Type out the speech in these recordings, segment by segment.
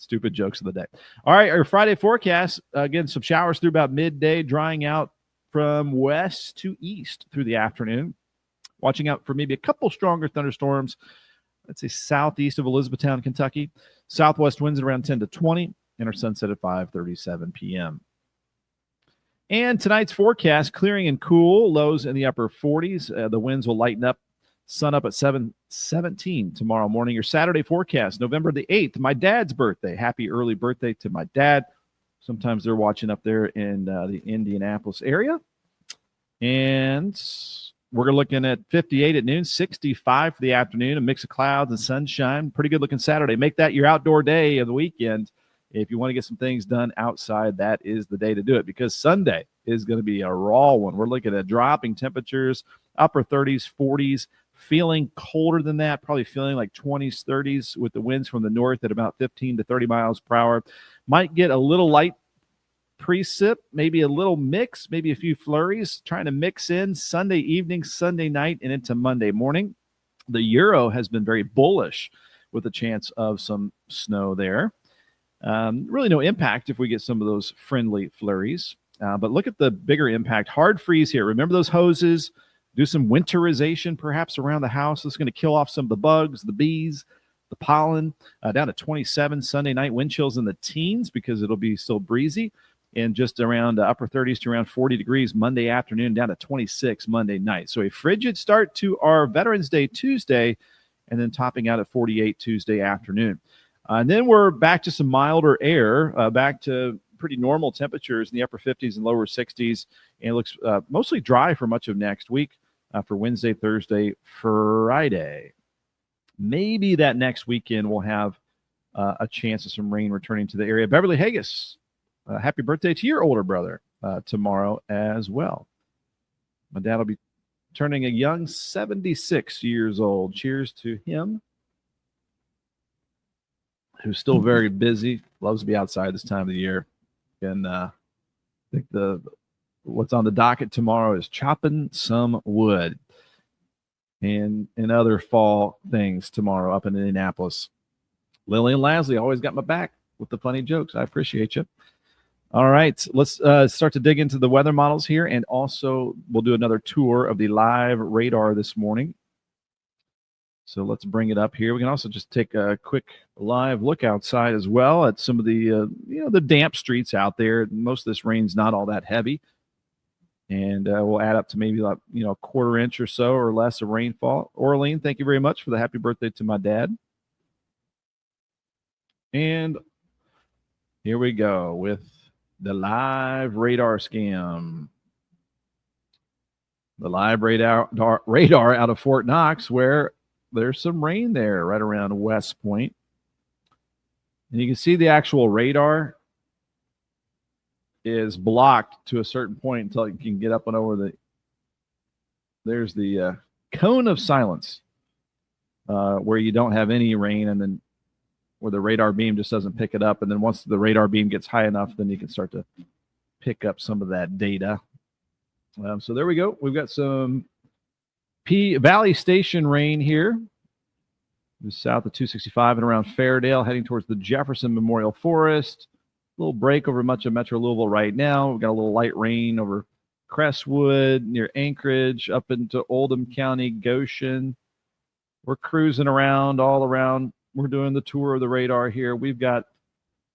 Stupid jokes of the day. All right, our Friday forecast, again, some showers through about midday, drying out from west to east through the afternoon. Watching out for maybe a couple stronger thunderstorms, let's say southeast of Elizabethtown, Kentucky. Southwest winds at around 10 to 20, and our sunset at 5:37 p.m. And tonight's forecast, clearing and cool, lows in the upper 40s. The winds will lighten up. Sun up at 7:17 tomorrow morning. Your Saturday forecast, November the 8th, my dad's birthday. Happy early birthday to my dad. Sometimes they're watching up there in the Indianapolis area. And we're looking at 58 at noon, 65 for the afternoon, a mix of clouds and sunshine. Pretty good looking Saturday. Make that your outdoor day of the weekend. If you want to get some things done outside, that is the day to do it, because Sunday is going to be a raw one. We're looking at dropping temperatures, upper 30s, 40s, feeling colder than that, probably feeling like 20s, 30s with the winds from the north at about 15 to 30 miles per hour. Might get a little light precip, maybe a little mix, maybe a few flurries, trying to mix in Sunday evening, Sunday night, and into Monday morning. The Euro has been very bullish with a chance of some snow there. Really no impact if we get some of those friendly flurries. But look at the bigger impact. Hard freeze here. Remember those hoses. Do some winterization perhaps around the house. This is going to kill off some of the bugs, the bees, the pollen. Down to 27 Sunday night. Wind chills in the teens because it'll be still breezy. And just around upper 30s to around 40 degrees Monday afternoon, down to 26 Monday night. So a frigid start to our Veterans Day Tuesday, and then topping out at 48 Tuesday afternoon. And then we're back to some milder air, back to pretty normal temperatures in the upper 50s and lower 60s. And it looks mostly dry for much of next week for Wednesday, Thursday, Friday. Maybe that next weekend we'll have a chance of some rain returning to the area. Beverly Haggis, happy birthday to your older brother tomorrow as well. My dad will be turning a young 76 years old. Cheers to him, who's still very busy, loves to be outside this time of the year. And I think what's on the docket tomorrow is chopping some wood and other fall things tomorrow up in Indianapolis. Lillian Lasley always got my back with the funny jokes. I appreciate you. All right, let's start to dig into the weather models here, and also we'll do another tour of the live radar this morning. So let's bring it up here. We can also just take a quick live look outside as well at some of the the damp streets out there. Most of this rain's not all that heavy, and we'll add up to maybe like a quarter inch or so or less of rainfall. Orlean, thank you very much for the happy birthday to my dad. And here we go with the live radar scam. The live radar out of Fort Knox, where there's some rain there right around West Point. And you can see the actual radar is blocked to a certain point until you can get up and over there's the cone of silence where you don't have any rain, and then where the radar beam just doesn't pick it up. And then once the radar beam gets high enough, then you can start to pick up some of that data. So there we go. We've got some Valley Station rain here, just south of 265 and around Fairdale, heading towards the Jefferson Memorial Forest. A little break over much of Metro Louisville right now. We've got a little light rain over Crestwood, near Anchorage, up into Oldham County, Goshen. We're cruising around all around. We're doing the tour of the radar here. We've got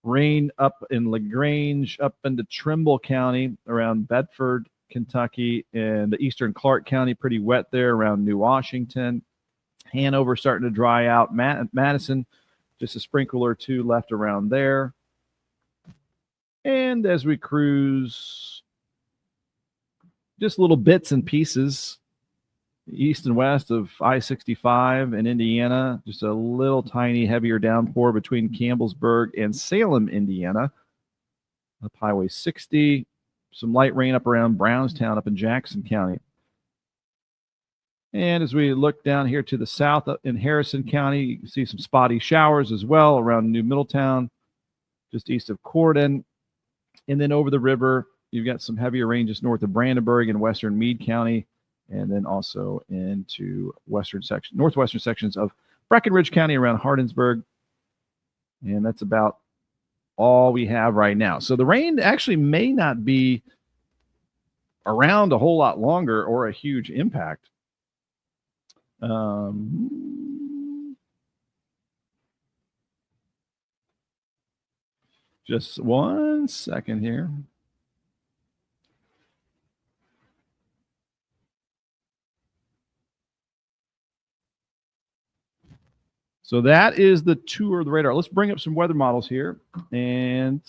rain up in LaGrange, up into Trimble County, around Bedford, Kentucky, and eastern Clark County, pretty wet there around New Washington. Hanover starting to dry out. Madison, just a sprinkle or two left around there. And as we cruise, just little bits and pieces, east and west of I-65 in Indiana, just a little tiny heavier downpour between Campbellsburg and Salem, Indiana. Up Highway 60, some light rain up around Brownstown up in Jackson County. And as we look down here to the south in Harrison County, you can see some spotty showers as well around New Middletown, just east of Corden. And then over the river, you've got some heavier rain just north of Brandenburg in western Meade County, and then also into northwestern sections of Breckenridge County around Hardinsburg. And that's about all we have right now. So the rain actually may not be around a whole lot longer or a huge impact. Just 1 second here. So that is the tour of the radar. Let's bring up some weather models here. And,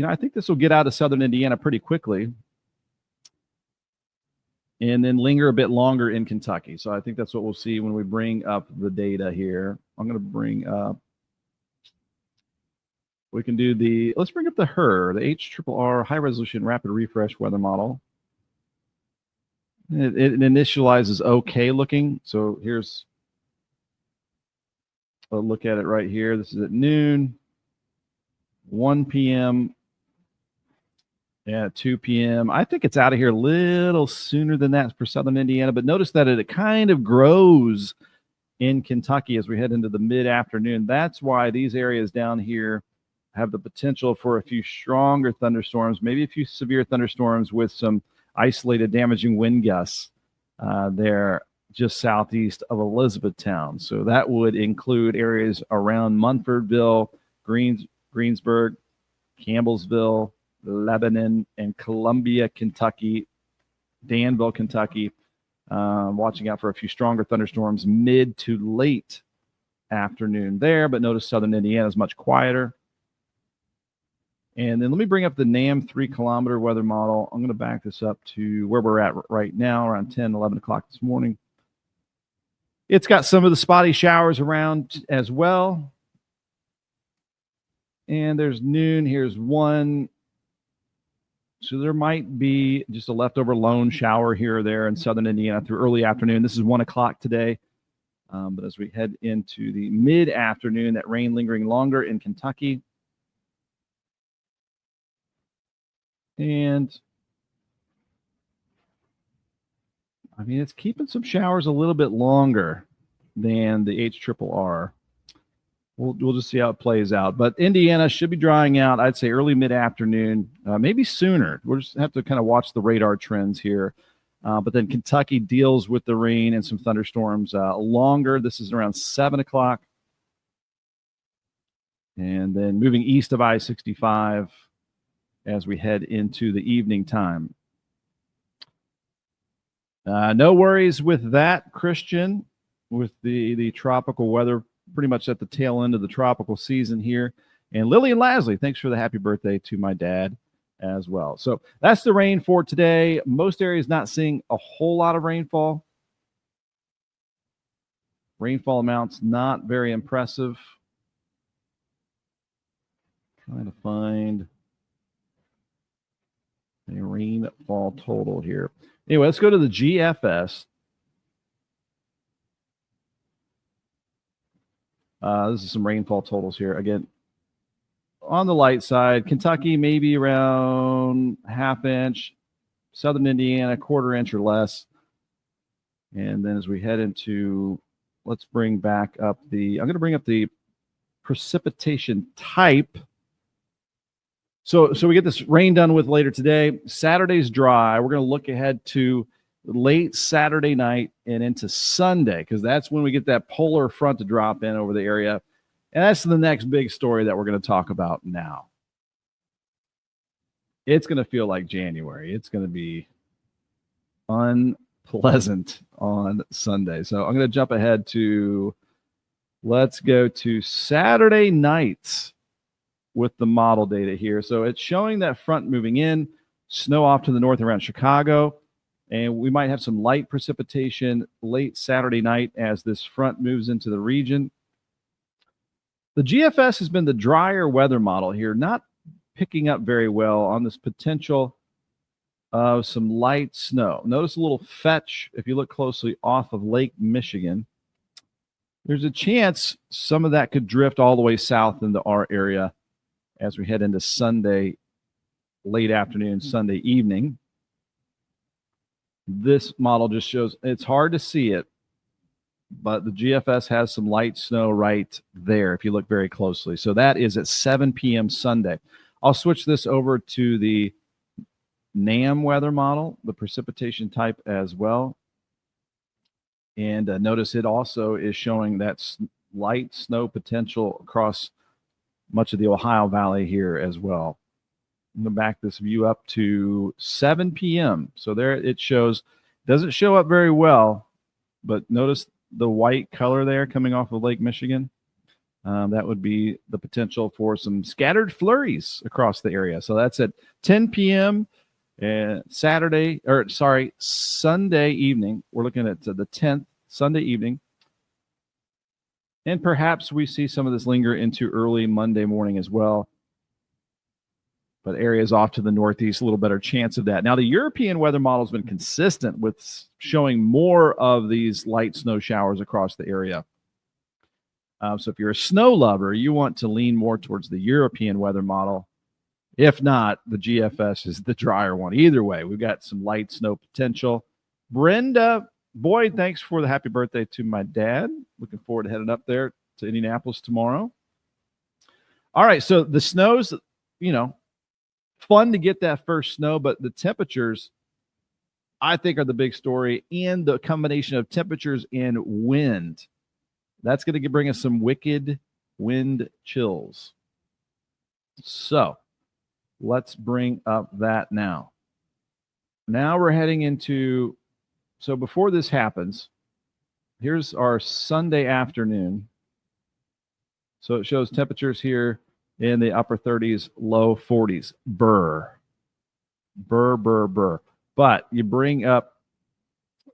I think this will get out of southern Indiana pretty quickly and then linger a bit longer in Kentucky. So I think that's what we'll see when we bring up the data here. I'm going to bring up, we can do let's bring up the HRRR, the HRRR high resolution rapid refresh weather model. It initializes okay looking. So here's a look at it right here. This is at noon, 1 p.m., at 2 p.m. I think it's out of here a little sooner than that for southern Indiana, but notice that it kind of grows in Kentucky as we head into the mid-afternoon. That's why these areas down here have the potential for a few stronger thunderstorms, maybe a few severe thunderstorms with some isolated damaging wind gusts there just southeast of Elizabethtown. So that would include areas around Munfordville, Greensburg, Campbellsville, Lebanon, and Columbia, Kentucky, Danville, Kentucky. Watching out for a few stronger thunderstorms mid to late afternoon there, but notice southern Indiana is much quieter. And then let me bring up the NAM 3-kilometer weather model. I'm going to back this up to where we're at right now, around 10, 11 o'clock this morning. It's got some of the spotty showers around as well. And there's noon. Here's 1. So there might be just a leftover lone shower here or there in southern Indiana through early afternoon. This is 1 o'clock today. But as we head into the mid-afternoon, that rain lingering longer in Kentucky. And, it's keeping some showers a little bit longer than the HRRR. We'll just see how it plays out. But Indiana should be drying out, I'd say, early mid-afternoon, maybe sooner. We'll just have to kind of watch the radar trends here. But then Kentucky deals with the rain and some thunderstorms longer. This is around 7 o'clock. And then moving east of I-65 as we head into the evening time. No worries with that, Christian, with the tropical weather. Pretty much at the tail end of the tropical season here. And Lillian Lasley, thanks for the happy birthday to my dad as well. So that's the rain for today. Most areas not seeing a whole lot of rainfall. Rainfall amounts not very impressive. Trying to find a rainfall total here. Anyway, let's go to the GFS. This is some rainfall totals here. Again, on the light side, Kentucky maybe around ½ inch, southern Indiana, 1/4 inch or less. And then as we head into, let's bring back up I'm going to bring up the precipitation type. So we get this rain done with later today. Saturday's dry. We're going to look ahead to late Saturday night and into Sunday, because that's when we get that polar front to drop in over the area. And that's the next big story that we're going to talk about now. It's going to feel like January. It's going to be unpleasant on Sunday. So I'm going to jump ahead to, let's go to Saturday night with the model data here. So it's showing that front moving in, snow off to the north around Chicago. And we might have some light precipitation late Saturday night as this front moves into the region. The GFS has been the drier weather model here, not picking up very well on this potential of some light snow. Notice a little fetch if you look closely off of Lake Michigan. There's a chance some of that could drift all the way south into our area as we head into Sunday, late afternoon, Sunday evening. This model just shows, it's hard to see it, but the GFS has some light snow right there if you look very closely. So that is at 7 p.m. Sunday. I'll switch this over to the NAM weather model, the precipitation type as well. And notice it also is showing that light snow potential across much of the Ohio Valley here as well. I'm going to back this view up to 7 p.m. So there it shows. Doesn't show up very well, but notice the white color there coming off of Lake Michigan. That would be the potential for some scattered flurries across the area. So that's at 10 p.m. Sunday evening. We're looking at the 10th, Sunday evening. And perhaps we see some of this linger into early Monday morning as well. But areas off to the northeast, a little better chance of that. Now, the European weather model has been consistent with showing more of these light snow showers across the area. So if you're a snow lover, you want to lean more towards the European weather model. If not, the GFS is the drier one. Either way, we've got some light snow potential. Brenda Boyd, thanks for the happy birthday to my dad. Looking forward to heading up there to Indianapolis tomorrow. All right, so the snows, fun to get that first snow, but the temperatures, I think, are the big story, and the combination of temperatures and wind. That's going to bring us some wicked wind chills. So let's bring up that now. Now we're heading into, so before this happens, here's our Sunday afternoon. So it shows temperatures here in the upper 30s, low 40s. Burr. But you bring up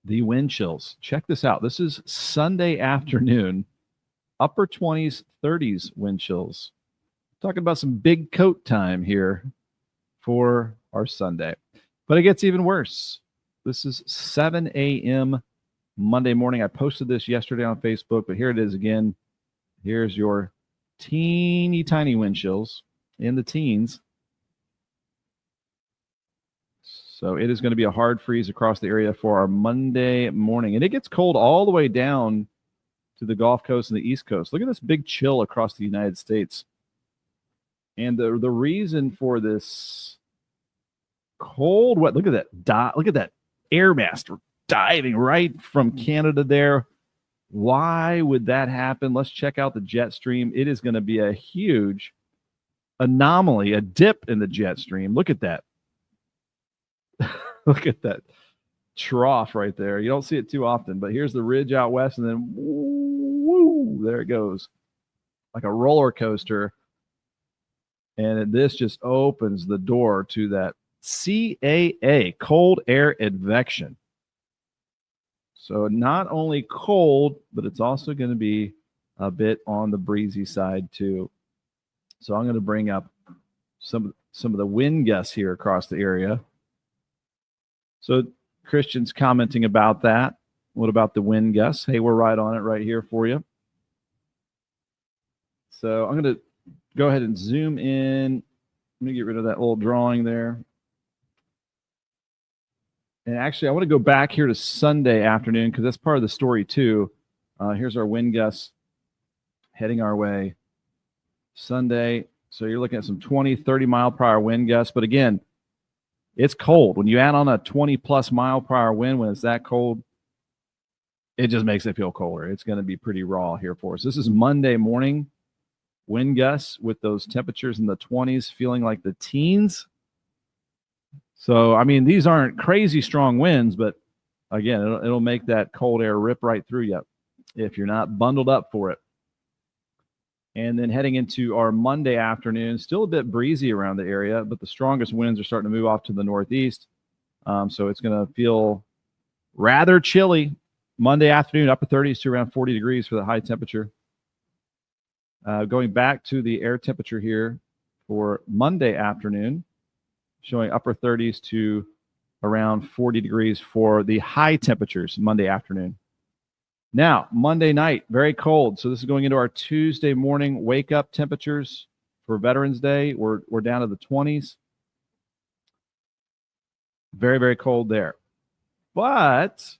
the wind chills. Check this out. This is Sunday afternoon, upper 20s, 30s wind chills. Talking about some big coat time here for our Sunday. But it gets even worse. This is 7 a.m. Monday morning. I posted this yesterday on Facebook, but here it is again. Here's your teeny tiny wind chills in the teens. So it is going to be a hard freeze across the area for our Monday morning. And it gets cold all the way down to the Gulf Coast and the East Coast. Look at this big chill across the United States. And the reason for this cold wet, look at that air mass diving right from Canada there. Why would that happen? Let's check out the jet stream. It is going to be a huge anomaly, a dip in the jet stream. Look at that. Look at that trough right there. You don't see it too often, but here's the ridge out west, and then woo, there it goes. Like a roller coaster. And this just opens the door to that CAA, cold air advection. So not only cold, but it's also going to be a bit on the breezy side too. So I'm going to bring up some of the wind gusts here across the area. So Christian's commenting about that. What about the wind gusts? Hey, we're right on it right here for you. So I'm going to go ahead and zoom in. Let me get rid of that little drawing there. And actually, I want to go back here to Sunday afternoon because that's part of the story too. Here's our wind gusts heading our way. Sunday, so you're looking at some 20, 30 mile per hour wind gusts. But again, it's cold. When you add on a 20 plus mile per hour wind, when it's that cold, it just makes it feel colder. It's going to be pretty raw here for us. This is Monday morning wind gusts with those temperatures in the 20s, feeling like the teens. So, I mean, these aren't crazy strong winds, but again, it'll make that cold air rip right through you if you're not bundled up for it. And then heading into our Monday afternoon, still a bit breezy around the area, but the strongest winds are starting to move off to the northeast. So it's going to feel rather chilly Monday afternoon, upper 30s to around 40 degrees for the high temperature. Going back to the air temperature here for Monday afternoon, showing upper 30s to around 40 degrees for the high temperatures Monday afternoon. Now, Monday night, very cold. So this is going into our Tuesday morning wake-up temperatures for Veterans Day. We're down to the 20s. Very, very cold there. But